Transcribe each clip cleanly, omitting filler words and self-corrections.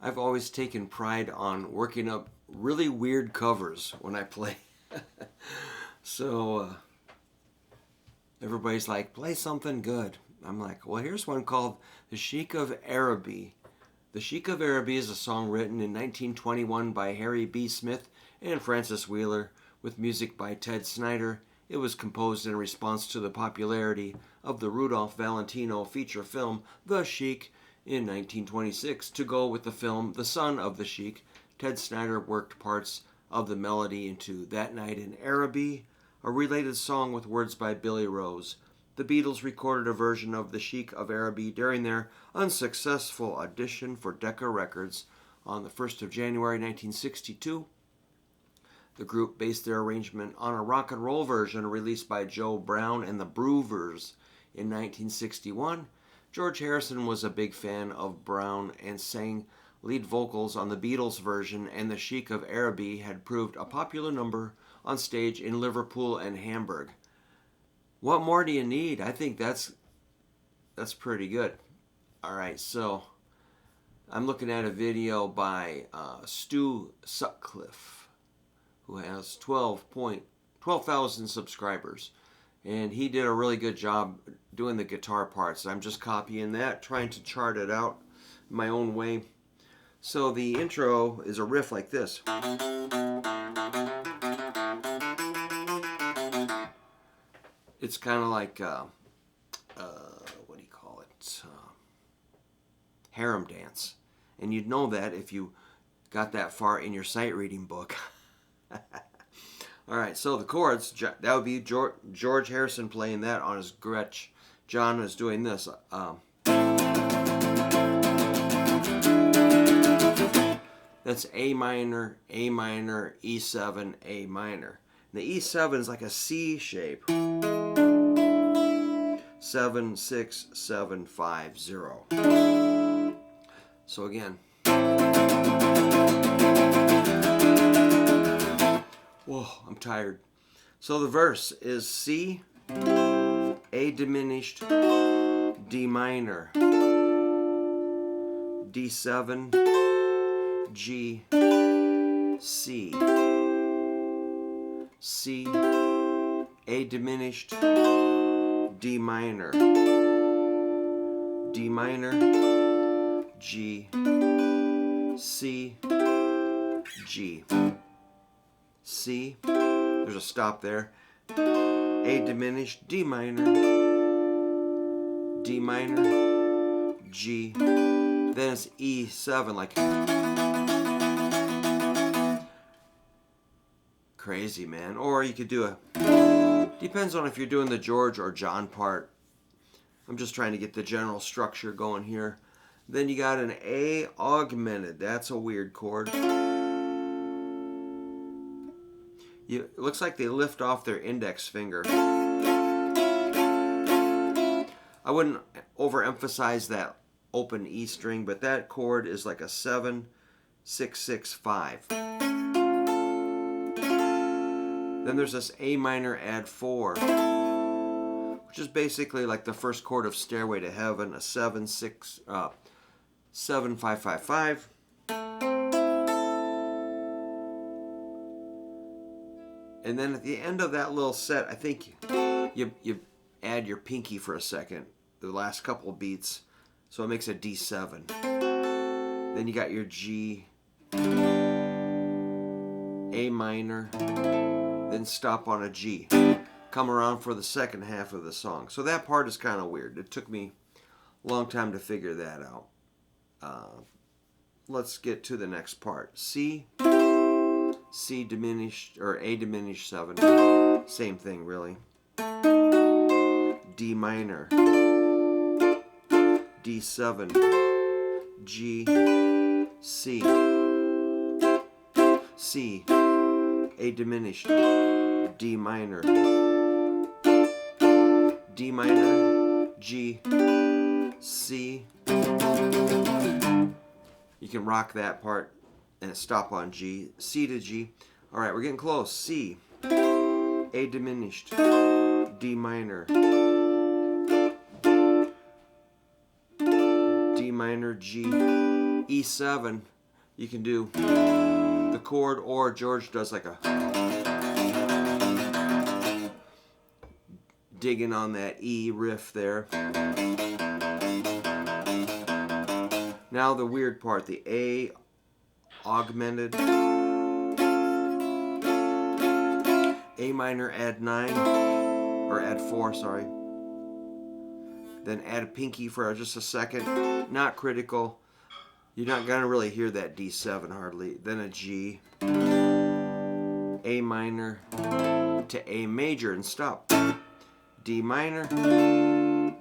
I've always taken pride on working up really weird covers when I play. So everybody's like, play something good. I'm like, well, here's one called The Shiek of Araby. The Shiek of Araby is a song written in 1921 by Harry B. Smith and Francis Wheeler, with music by Ted Snyder. It was composed in response to the popularity of the Rudolph Valentino feature film The Shiek in 1926. To go with the film The Son of the Shiek, Ted Snyder worked parts of the melody into That Night in Araby, a related song with words by Billy Rose. The Beatles recorded a version of The Shiek of Araby during their unsuccessful audition for Decca Records on the 1st of January 1962. The group based their arrangement on a rock and roll version released by Joe Brown and the Broovers in 1961. George Harrison was a big fan of Brown and sang lead vocals on the Beatles version, and The Shiek of Araby had proved a popular number on stage in Liverpool and Hamburg. What more do you need? I think that's pretty good. All right, so I'm looking at a video by Stu Sutcliffe, who has 12,000 subscribers. And he did a really good job doing the guitar parts. I'm just copying that, trying to chart it out my own way. So the intro is a riff like this. It's kind of like, what do you call it? Harem dance. And you'd know that if you got that far in your sight reading book. All right, so the chords, that would be George Harrison playing that on his Gretsch. John is doing this. That's A minor, E7, A minor. And the E7 is like a C shape. 7, 6, 7, 5, 0. So again. Whoa, I'm tired. So the verse is C, A diminished, D minor, D7, G, C, C, A diminished, D minor, D minor, G, C, G. C, there's a stop there, A diminished, D minor, D minor, G, then it's E7, like crazy, man. Or you could do depends on if you're doing the George or John part. I'm just trying to get the general structure going here. Then you got an A augmented, that's a weird chord. It looks like they lift off their index finger. I wouldn't overemphasize that open E string, but that chord is like a 7, 6, 6, 5. Then there's this A minor add 4, which is basically like the first chord of Stairway to Heaven, a 7, 6, 7, 5, 5, 5. And then at the end of that little set, I think you add your pinky for a second, the last couple of beats, so it makes a D7. Then you got your G, A minor, then stop on a G. Come around for the second half of the song. So that part is kind of weird. It took me a long time to figure that out. Let's get to the next part. C diminished, or A diminished 7. Same thing, really. D minor. D7. G. C. C. A diminished. D minor. D minor. G. C. You can rock that part and stop on G, C to G. All right, we're getting close. C, A diminished, D minor, D minor, G, E7, You can do the chord, or George does like a digging on that E riff there. Now the weird part, the A augmented, A minor add 9, or add 4, sorry. Then add a pinky for just a second, not critical. You're not gonna really hear that D7 hardly. Then a G, A minor to A major and stop. D minor,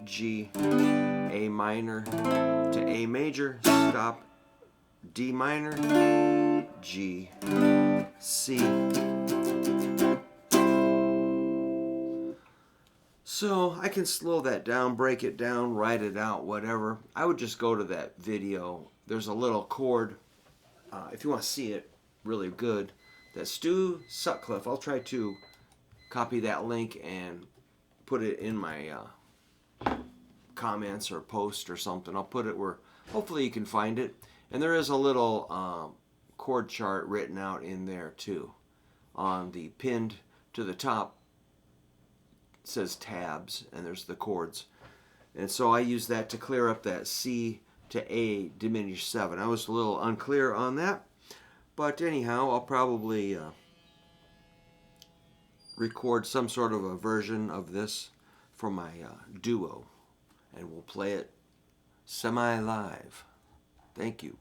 G, A minor to A major, stop. D minor, G, C. So I can slow that down, break it down, write it out, whatever. I would just go to that video. There's a little chord, if you want to see it really good, that Stu Sutcliffe. I'll try to copy that link and put it in my comments or post or something. I'll put it where hopefully you can find it. And there is a little chord chart written out in there too. On the pinned to the top, it says tabs, and there's the chords. And so I use that to clear up that C to A diminished 7. I was a little unclear on that. But anyhow, I'll probably record some sort of a version of this for my duo, and we'll play it semi-live. Thank you.